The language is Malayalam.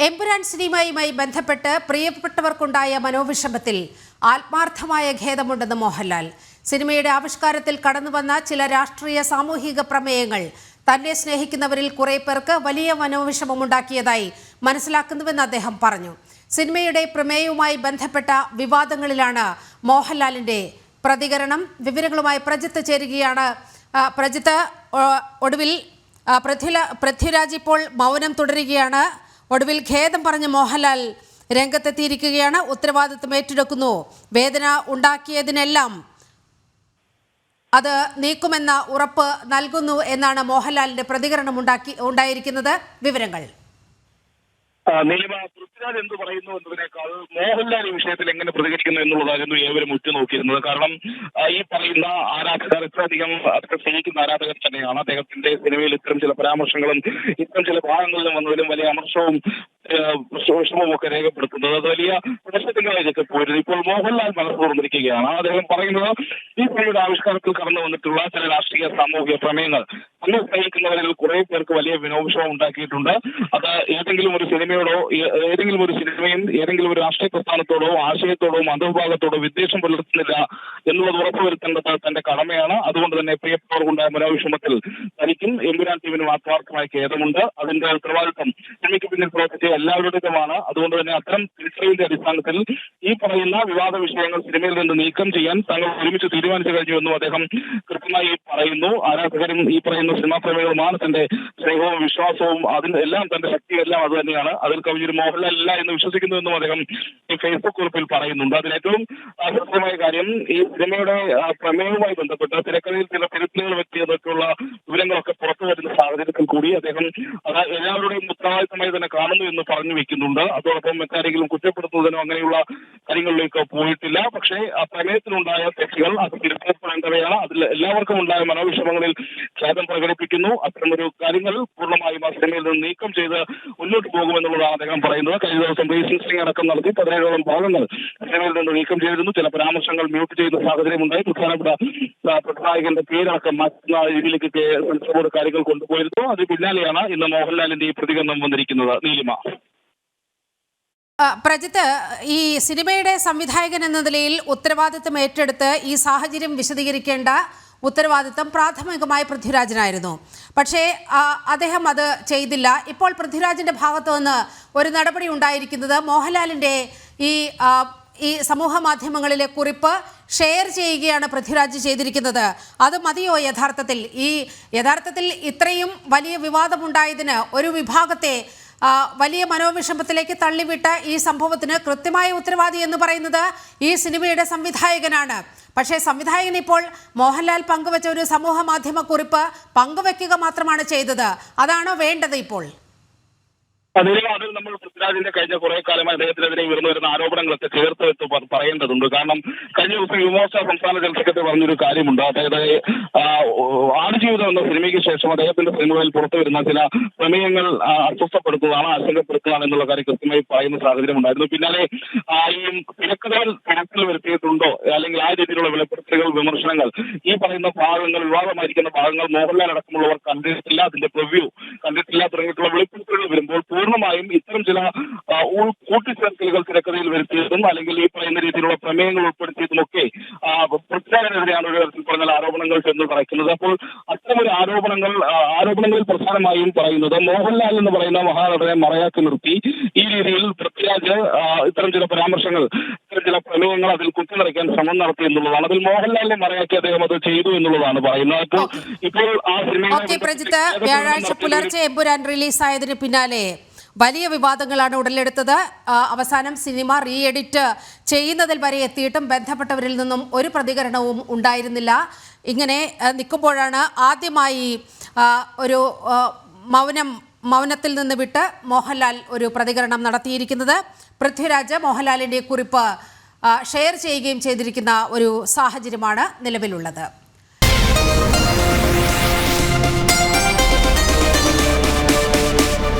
എമ്പുരാൻ സിനിമയുമായി ബന്ധപ്പെട്ട് പ്രിയപ്പെട്ടവർക്കുണ്ടായ മനോവിഷമത്തിൽ ആത്മാർത്ഥമായ ഖേദമുണ്ടെന്ന് മോഹൻലാൽ. സിനിമയുടെ ആവിഷ്കാരത്തിൽ കടന്നുവന്ന ചില രാഷ്ട്രീയ സാമൂഹിക പ്രമേയങ്ങൾ തന്നെ സ്നേഹിക്കുന്നവരിൽ കുറെ പേർക്ക് വലിയ മനോവിഷമമുണ്ടാക്കിയതായി മനസ്സിലാക്കുന്നുവെന്ന് അദ്ദേഹം പറഞ്ഞു. സിനിമയുടെ പ്രമേയവുമായി ബന്ധപ്പെട്ട വിവാദങ്ങളിലാണ് മോഹൻലാലിന്റെ പ്രതികരണം. വിവരങ്ങളുമായി പ്രജിത്ത് ചേരുകയാണ്. പ്രജിത്ത്, ഒടുവിൽ പൃഥ്വിരാജ് ഇപ്പോൾ മൗനം തുടരുകയാണ്. ഒടുവിൽ ഖേദം പറഞ്ഞ മോഹൻലാൽ രംഗത്തെത്തിയിരിക്കുകയാണ്. ഉത്തരവാദിത്വം ഏറ്റെടുക്കുന്നു. വേദന ഉണ്ടാക്കിയതിനെല്ലാം അത് നീക്കുമെന്ന ഉറപ്പ് നൽകുന്നു എന്നാണ് മോഹൻലാലിന്റെ പ്രതികരണം ഉണ്ടായിരിക്കുന്നത്. വിവരങ്ങൾ നീലിമ, പൃഥ്വിരാജ് എന്ത് പറയുന്നു എന്നതിനേക്കാൾ മോഹൻലാൽ ഈ വിഷയത്തിൽ എങ്ങനെ പ്രതികരിക്കുന്നു എന്നുള്ളതായിരുന്നു ഏവരും ഉറ്റുനോക്കിയിരുന്നത്. കാരണം ഈ പറയുന്ന ആരാധകർ ഇത്രയധികം സ്നേഹിക്കുന്ന ആരാധകർ തന്നെയാണ്. അദ്ദേഹത്തിന്റെ സിനിമയിൽ ഇത്തരം ചില പരാമർശങ്ങളും ഇത്തരം ചില ഭാഗങ്ങളിലും വന്നതിലും വലിയ അമർഷവും വിഷമവും ഒക്കെ രേഖപ്പെടുത്തുന്നത് അത് വലിയ പ്രശ്നത്തിലേക്ക് പോയിരുന്നു. ഇപ്പോൾ മോഹൻലാൽ മനസ്സ് തുറന്നിരിക്കുകയാണ്. അദ്ദേഹം പറയുന്നത് ഈ സിനിമയുടെ ആവിഷ്കാരത്തിൽ കടന്നു വന്നിട്ടുള്ള ചില രാഷ്ട്രീയ സാമൂഹിക പ്രമേയങ്ങൾ അന്ന് സ്നേഹിക്കുന്നവരിൽ കുറെ പേർക്ക് വലിയ വിനോവിഷമം ഉണ്ടാക്കിയിട്ടുണ്ട്. അത് ഏതെങ്കിലും ഒരു സിനിമയോടോ ഏതെങ്കിലും ഒരു സിനിമയും ഏതെങ്കിലും ഒരു രാഷ്ട്രീയ പ്രസ്ഥാനത്തോടോ ആശയത്തോടോ മതവിഭാഗത്തോടോ വിദ്വേഷം പുലർത്തുന്നില്ല എന്നുള്ളത് ഉറപ്പുവരുത്തേണ്ടത് തന്റെ കടമയാണ്. അതുകൊണ്ട് തന്നെ പ്രിയപ്പെട്ടവർക്കുണ്ടായ മനോവിഷമത്തിൽ തനിക്കും എമ്പുരാൻ ടീമിനും ആത്മാർത്ഥമായ ഖേദമുണ്ട്. അതിന്റെ ഉത്തരവാദിത്വം സിനിമയ്ക്ക് പിന്നിൽ പ്രവർത്തിച്ച എല്ലാവരുടേതുമാണ്. അതുകൊണ്ട് തന്നെ അത്തരം തിരിച്ചറിവിന്റെ അടിസ്ഥാനത്തിൽ ഈ പറയുന്ന വിവാദ വിഷയങ്ങൾ സിനിമയിൽ നിന്ന് നീക്കം ചെയ്യാൻ തങ്ങൾ ഒരുമിച്ച് തീരുമാനിച്ചു കഴിഞ്ഞുവെന്നും അദ്ദേഹം കൃത്യമായി പറയുന്നു. ആരാധകരും ഈ പറയുന്ന സിനിമാ പ്രേമികളുമാണ് തന്റെ സ്നേഹവും വിശ്വാസവും എല്ലാം തന്റെ ശക്തിയെല്ലാം അത് തന്നെയാണ്. അതിൽ കവിഞ്ഞൊരു മോഹൻലാൽ ഇല്ല എന്ന് വിശ്വസിക്കുന്നുവെന്നും അദ്ദേഹം ഈ ഫേസ്ബുക്ക് കുറിപ്പിൽ പറയുന്നുണ്ട്. അതിലേറ്റവും ആശ്ചര്യമായ കാര്യം ഈ സിനിമയുടെ പ്രമേയവുമായി ബന്ധപ്പെട്ട് തിരക്കഥയിൽ ചില തിരുത്തലുകൾ വ്യക്തിയതൊക്കെയുള്ള വിവരങ്ങളൊക്കെ പുറത്തു വരുന്ന സാഹചര്യത്തിൽ കൂടി അദ്ദേഹം അത് എല്ലാവരുടെയും ഉത്തരവാദിത്തമായി തന്നെ കാണുന്നു എന്ന് പറഞ്ഞു വെക്കുന്നുണ്ട്. അതോടൊപ്പം മറ്റാരെങ്കിലും കുറ്റപ്പെടുത്തുന്നതിനോ അങ്ങനെയുള്ള കാര്യങ്ങളിലേക്ക് പോയിട്ടില്ല. പക്ഷേ ആ പ്രമേയത്തിലുണ്ടായ തെറ്റുകൾ അത് തിരുത്തപ്പെടേണ്ടവയാണ്. അതിൽ എല്ലാവർക്കും ഉണ്ടായ മനോവിഷമങ്ങളിൽ ഖേദം പ്രകടിപ്പിക്കുന്നു. അത്തരമൊരു കാര്യങ്ങൾ പൂർണ്ണമായും ആ സിനിമയിൽ നിന്ന് നീക്കം ചെയ്ത് മുന്നോട്ട് പോകുമെന്നുള്ളതാണ് അദ്ദേഹം പറയുന്നത്. കഴിഞ്ഞ ദിവസം റീസെൻസിംഗ് അടക്കം നടത്തി 17ഓളം ഭാഗങ്ങൾ സിനിമയിൽ നിന്ന് നീക്കം ചെയ്തിരുന്നു. ചില പരാമർശങ്ങൾ മ്യൂട്ട് ചെയ്യുന്ന സാഹചര്യമുണ്ടായി. പ്രധാനപ്പെട്ട പ്രതിനായകന്റെ പേരടക്കം മാറ്റുന്ന രീതിയിലേക്ക് സെൻസറോട് കാര്യങ്ങൾ കൊണ്ടുപോയിരുന്നു. അതിന് പിന്നാലെയാണ് ഇന്ന് മോഹൻലാലിന്റെ ഈ പ്രതികരണം വന്നിരിക്കുന്നത്. നീലിമ, പ്രജിത്ത്, ഈ സിനിമയുടെ സംവിധായകൻ എന്ന നിലയിൽ ഉത്തരവാദിത്തം ഏറ്റെടുത്ത് ഈ സാഹചര്യം വിശദീകരിക്കേണ്ട ഉത്തരവാദിത്തം പ്രാഥമികമായി പൃഥ്വിരാജിനായിരുന്നു. പക്ഷേ അദ്ദേഹം അത് ചെയ്തില്ല. ഇപ്പോൾ പൃഥ്വിരാജിന്റെ ഭാഗത്തു നിന്ന് ഒരു നടപടി ഉണ്ടായിരിക്കുന്നത് മോഹൻലാലിന്റെ ഈ സമൂഹ മാധ്യമങ്ങളിലെ കുറിപ്പ് ഷെയർ ചെയ്യുകയാണ് പൃഥ്വിരാജ് ചെയ്തിരിക്കുന്നത്. അത് മതിയോ യഥാർത്ഥത്തിൽ ഇത്രയും വലിയ വിവാദമുണ്ടായതിന് ഒരു വിഭാഗത്തെ വലിയ മനോവിഷമത്തിലേക്ക് തള്ളിവിട്ട ഈ സംഭവത്തിന് കൃത്യമായ ഉത്തരവാദി എന്ന് പറയുന്നത് ഈ സിനിമയുടെ സംവിധായകനാണ്. പക്ഷേ സംവിധായകൻ ഇപ്പോൾ മോഹൻലാൽ പങ്കുവച്ച ഒരു സമൂഹ മാധ്യമ കുറിപ്പ് പങ്കുവെക്കുക മാത്രമാണ് ചെയ്തത്. അതാണോ വേണ്ടത് ഇപ്പോൾ? അതിൽ നമ്മൾ പൃഥ്വിരാജിന്റെ കഴിഞ്ഞ കുറെ കാലമായി അദ്ദേഹത്തിനെതിരെ ഉയർന്നു വരുന്ന ആരോപണങ്ങളൊക്കെ ചേർത്ത് വെച്ച് പറയേണ്ടതുണ്ട്. കാരണം കഴിഞ്ഞ ദിവസം യുവമോർച്ച സംസ്ഥാന ജനറൽ സെക്രട്ടറി പറഞ്ഞൊരു കാര്യമുണ്ട്. അതായത് ആടുജീവിതം എന്ന സിനിമയ്ക്ക് ശേഷം അദ്ദേഹത്തിന്റെ സിനിമകളിൽ പുറത്തു വരുന്ന ചില പ്രമേയങ്ങൾ അസ്വസ്ഥപ്പെടുത്തുന്നതാണ്, ആശങ്കപ്പെടുത്തുകയാണ് എന്നുള്ള കാര്യം കൃത്യമായി പറയുന്ന സാഹചര്യം ഉണ്ടായിരുന്നു. പിന്നാലെ ഈ തിരക്കഥകൾ തിരക്കിൽ വരുത്തിയിട്ടുണ്ടോ അല്ലെങ്കിൽ ആ രീതിയിലുള്ള വെളിപ്പെടുത്തലുകൾ വിമർശനങ്ങൾ ഈ പറയുന്ന ഭാഗങ്ങൾ വിവാദമായിരിക്കുന്ന ഭാഗങ്ങൾ മോഹൻലാൽ അടക്കമുള്ളവർ കണ്ടിട്ടില്ല, അതിന്റെ പ്രിവ്യൂ കണ്ടിട്ടില്ല തുടങ്ങിയിട്ടുള്ള വെളിപ്പെടുത്തലുകൾ വരുമ്പോൾ പൂർണ്ണമായും ഇത്തരം ചില കൂട്ടിച്ചേർക്കലുകൾ തിരക്കഥയിൽ വരുത്തിയതും അല്ലെങ്കിൽ ഈ പറയുന്ന രീതിയിലുള്ള പ്രമേയങ്ങൾ ഉൾപ്പെടുത്തിയതുമൊക്കെ പൃഥ്വിരാജിനെതിരെയാണ് ഒരു തരത്തിൽ പറഞ്ഞാൽ ആരോപണങ്ങൾ ചെന്ന് പറയ്ക്കുന്നത്. അപ്പോൾ അത്തരമൊരു ആരോപണങ്ങളിൽ പ്രധാനമായും പറയുന്നത് മോഹൻലാൽ എന്ന് പറയുന്ന മഹാനടനെ മറയാക്കി നിർത്തി ഈ രീതിയിൽ പൃഥ്വിരാജ് ഇത്തരം ചില പരാമർശങ്ങൾ ഇത്തരം ചില പ്രമേയങ്ങൾ അതിൽ കുത്തിനിറയ്ക്കാൻ ശ്രമം നടത്തി എന്നുള്ളതാണ്. അതിൽ മോഹൻലാലിനെ മറയാക്കി അദ്ദേഹം അത് ചെയ്തു എന്നുള്ളതാണ് പറയുന്നത്. ഇപ്പോൾ ആ പ്രജിത്ത്, വ്യാഴാഴ്ച പുലർച്ചെ എമ്പുരാൻ റിലീസായതിന് പിന്നാലെ വലിയ വിവാദങ്ങളാണ് ഉടലെടുത്തത്. അവസാനം സിനിമ റീ എഡിറ്റ് ചെയ്യുന്നതിൽ വരെ എത്തിയിട്ടും ബന്ധപ്പെട്ടവരിൽ നിന്നും ഒരു പ്രതികരണവും ഉണ്ടായിരുന്നില്ല. ഇങ്ങനെ നിൽക്കുമ്പോഴാണ് ആദ്യമായി ഒരു മൗനത്തിൽ നിന്ന് വിട്ട് മോഹൻലാൽ ഒരു പ്രതികരണം നടത്തിയിരിക്കുന്നത്. പൃഥ്വിരാജ് മോഹൻലാലിൻ്റെ കുറിപ്പ് ഷെയർ ചെയ്യുകയും ചെയ്തിരിക്കുന്ന ഒരു സാഹചര്യമാണ് നിലവിലുള്ളത്.